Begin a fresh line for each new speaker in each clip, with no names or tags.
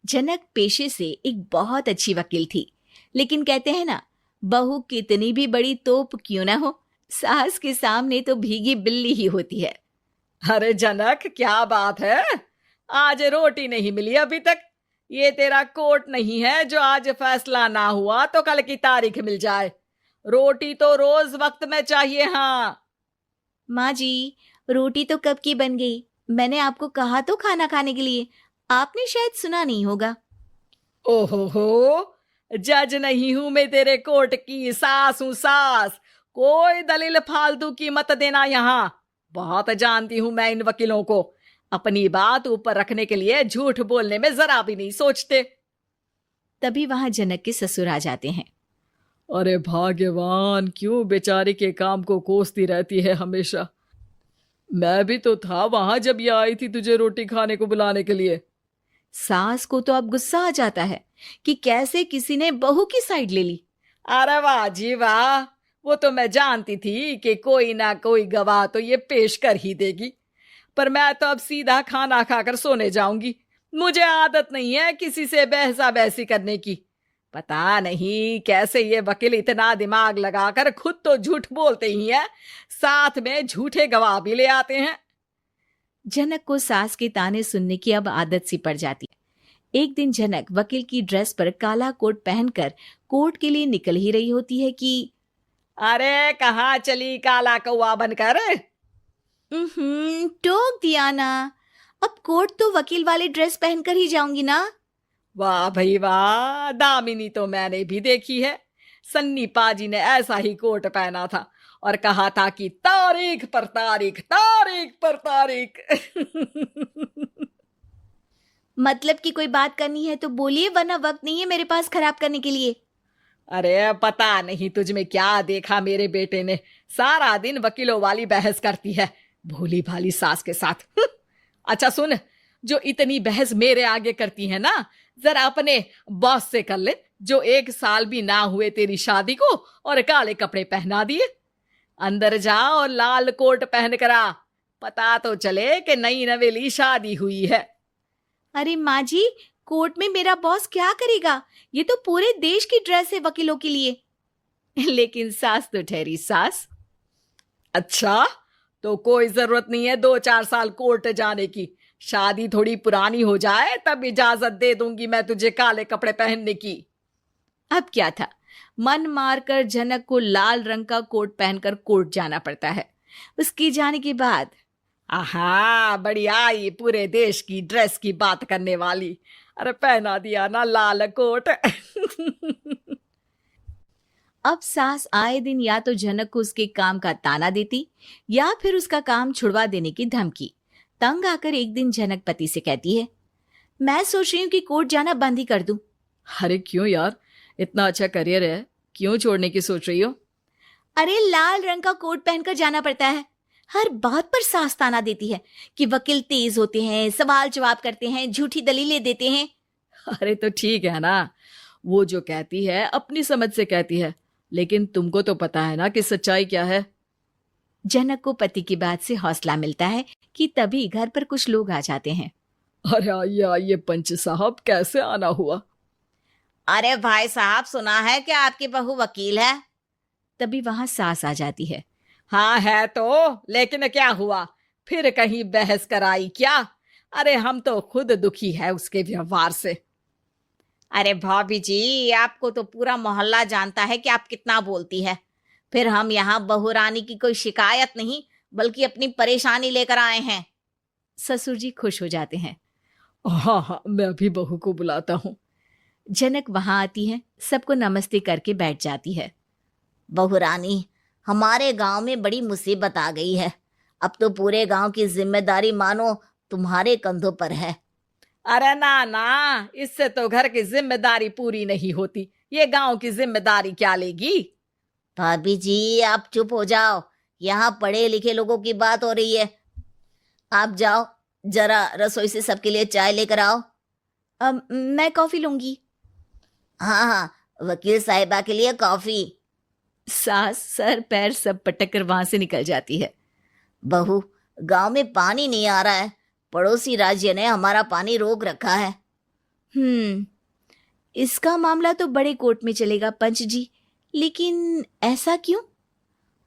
जनक पेशे से एक बहुत अच्छी वकील थी, लेकिन कहते हैं ना, बहू कितनी भी बड़ी तोप क्यों ना हो, सास के सामने तो भीगी बिल्ली ही होती है।
अरे जनक, क्या बात है? आज रोटी नहीं मिली अभी तक। ये तेरा कोर्ट नहीं है जो आज फैसला ना हुआ तो कल की तारीख मिल जाए। रोटी तो रोज वक्त में चाहिए। हाँ।
माँ जी, रोटी तो कब की बन गई। मैंने आपको कहा तो खाना खाने के लिए, आपने शायद सुना नहीं होगा।
ओहो, जज नहीं हूं मैं तेरे कोर्ट की, सास हूं सास। कोई दलील फालतू की मत देना यहाँ। बहुत जानती हूं मैं इन वकीलों को। अपनी बात ऊपर रखने के लिए झूठ बोलने में जरा भी नहीं सोचते।
तभी वहां जनक के ससुर आ जाते हैं।
अरे भाग्यवान, क्यों बेचारी के काम को कोसती रहती है हमेशा। मैं भी तो था वहां जब ये आई थी तुझे रोटी खाने को बुलाने के लिए।
सास को तो अब गुस्सा आ जाता है कि कैसे किसी ने बहू की साइड ले ली।
अरे वाह जी वाह, वो तो मैं जानती थी कि कोई ना कोई गवाह तो ये पेश कर ही देगी। पर मैं तो अब सीधा खाना खाकर सोने जाऊंगी। मुझे आदत नहीं है किसी से बहसा बहसी करने की। पता नहीं कैसे ये वकील इतना दिमाग लगाकर खुद तो झूठ बोलते ही हैं, साथ में झूठे गवाह भी ले आते हैं।
जनक को सास के ताने सुनने की अब आदत सी पड़ जाती है। एक दिन जनक वकील की ड्रेस पर काला कोट पहनकर कोर्ट के लिए निकल ही रही होती है कि
अरे कहाँ चली काला कौवा बनकर?
टोक दिया ना। अब कोर्ट तो वकील वाली ड्रेस पहनकर ही जाऊंगी ना।
वाह भाई वाह, दामिनी तो मैंने भी देखी है। सन्नी पाजी ने ऐसा ही कोट पहना था और कहा था कि तारीख पर तारीख, तारीख पर तारीख।
मतलब कि कोई बात करनी है तो बोलिए, वरना वक्त नहीं है मेरे पास खराब करने के लिए।
अरे पता नहीं तुझ में क्या देखा मेरे बेटे ने, सारा दिन वकीलों वाली बहस करती है, भोली भाली सास के साथ। अच्छा सुन, जो इतनी बहस मेरे आगे करती है ना, जरा अपने बॉस से कर ले, जो 1 साल भी ना हुए तेरी शादी को और काले कपड़े पहना दिए। अंदर जा और लाल कोट पहन कर आ, पता तो चले कि नई नवेली शादी हुई है।
अरे माँ जी, कोर्ट में मेरा बॉस क्या करेगा? ये तो पूरे देश की ड्रेस है वकीलों के लिए। लेकिन सास तो ठहरी सास।
अच्छा, तो कोई जरूरत नहीं है 2-4 साल कोर्ट जाने की। शादी थोड़ी पुरानी हो जाए तब इजाजत दे दूंगी मैं तुझे काले कपड़े पहनने की।
अब क्या था, मन मारकर जनक को लाल रंग का कोट पहनकर कोर्ट जाना पड़ता है। उसके जाने के बाद
आहा, बढ़िया, ये पूरे देश की ड्रेस की बात करने वाली। अरे पहना दिया ना लाल कोट।
अब सास आए दिन या तो जनक को उसके काम का ताना देती या फिर उसका काम छुड़वा देने की धमकी। तंग आकर एक दिन जनक पति से कहती है, मैं सोच रही हूँ कि कोर्ट जाना बंद ही कर दूं।
अरे क्यों यार, इतना अच्छा करियर है, क्यों छोड़ने की सोच रही हो?
अरे लाल रंग का कोट पहनकर जाना पड़ता है। हर बात पर सास ताना देती है कि वकील तेज होते हैं, सवाल जवाब करते हैं, झूठी दलीलें देते हैं।
अरे तो ठीक है ना, वो जो कहती है अपनी समझ से कहती है, लेकिन तुमको तो पता है ना कि सच्चाई क्या है।
जनक को पति की बात से हौसला मिलता है कि तभी घर पर कुछ लोग आ जाते हैं।
अरे आइए आइए पंच साहब, कैसे आना हुआ?
अरे भाई साहब, सुना है कि आपकी बहू वकील है। तभी वहां सास आ जाती है।
हाँ है तो, लेकिन क्या हुआ? फिर कहीं बहस कराई क्या? अरे हम तो खुद दुखी है उसके व्यवहार से।
अरे भाभी जी, आपको तो पूरा मोहल्ला जानता है कि आप कितना बोलती है। फिर हम यहाँ बहू रानी की कोई शिकायत नहीं, बल्कि अपनी परेशानी लेकर आए हैं। ससुर जी खुश हो जाते हैं।
हाँ हाँ, मैं भी बहू को बुलाता हूँ।
जनक वहां आती है, सबको नमस्ते करके बैठ जाती है। बहू रानी, हमारे गांव में बड़ी मुसीबत आ गई है। अब तो पूरे गांव की जिम्मेदारी मानो तुम्हारे कंधों पर है।
अरे ना ना, इससे तो घर की जिम्मेदारी पूरी नहीं होती, ये गांव की जिम्मेदारी क्या लेगी?
भाभी जी, आप चुप हो जाओ, यहाँ पढ़े लिखे लोगों की बात हो रही है। आप जाओ, जरा रसोई से सबके लिए चाय लेकर आओ। अब मैं कॉफी लूंगी। हाँ हाँ, वकील साहिबा के लिए कॉफी। सास सर पैर सब पटक कर वहां से निकल जाती है। बहू, गांव में पानी नहीं आ रहा है, पड़ोसी राज्य ने हमारा पानी रोक रखा है। इसका मामला तो बड़े कोर्ट में चलेगा पंच जी, लेकिन ऐसा क्यों?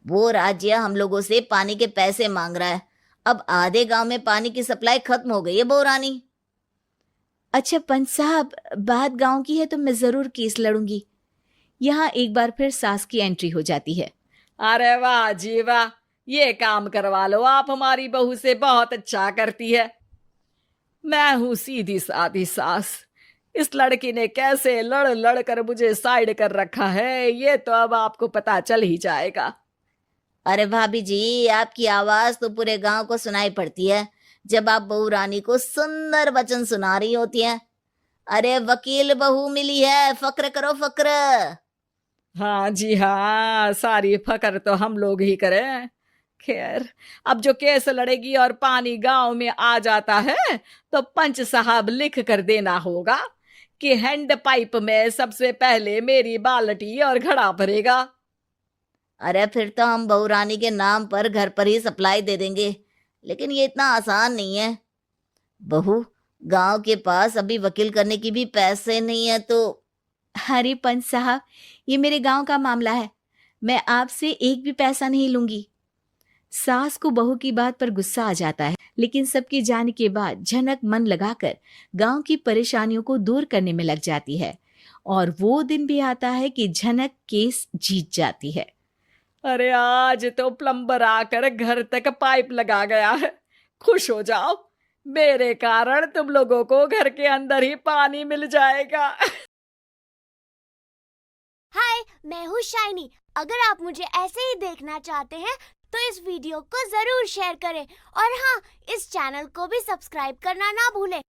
वो राज्य हम लोगों से पानी के पैसे मांग रहा है। अब आधे गांव में पानी की सप्लाई खत्म हो गई है बहुरानी। अच्छा पंच साहब, बात गांव की है तो मैं जरूर केस लड़ूंगी। यहाँ एक बार फिर सास की एंट्री हो जाती है।
अरे वाह जी वाह, ये काम करवा लो, आप हमारी बहू से बहुत अच्छा करती है। मैं हूं सीधी सादी सास। इस लड़की ने कैसे लड़ लड़ कर मुझे साइड कर रखा है, ये तो अब आपको पता चल ही जाएगा।
अरे भाभी जी, आपकी आवाज तो पूरे गांव को सुनाई पड़ती है जब आप बहू रानी को सुंदर वचन सुना रही होती हैं। अरे वकील बहू मिली है, फक्र करो फक्र।
हाँ जी हाँ, सारी फकर तो हम लोग ही करें। खैर, अब जो केस लड़ेगी और पानी गांव में आ जाता है तो पंच साहब लिख कर देना होगा कि हैंड पाइप में सबसे पहले मेरी बाल्टी और घड़ा भरेगा।
अरे फिर तो हम बहू रानी के नाम पर घर पर ही सप्लाई दे देंगे, लेकिन ये इतना आसान नहीं है। बहू, गांव के पास अभी वकील करने की भी पैसे नहीं है तो। अरे पंच साहब, ये मेरे गांव का मामला है, मैं आपसे एक भी पैसा नहीं लूंगी। सास को बहू की बात पर गुस्सा आ जाता है, लेकिन सबके जाने के बाद झनक मन लगाकर गांव की परेशानियों को दूर करने में लग जाती है। और वो दिन भी आता है कि झनक केस जीत जाती है।
अरे आज तो प्लम्बर आकर घर तक पाइप लगा गया है। खुश हो जाओ, मेरे कारण तुम लोगों को घर के अंदर ही पानी मिल जाएगा।
हाय, मैं हूँ शाइनी। अगर आप मुझे ऐसे ही देखना चाहते हैं तो इस वीडियो को जरूर शेयर करें और हाँ, इस चैनल को भी सब्सक्राइब करना ना भूलें।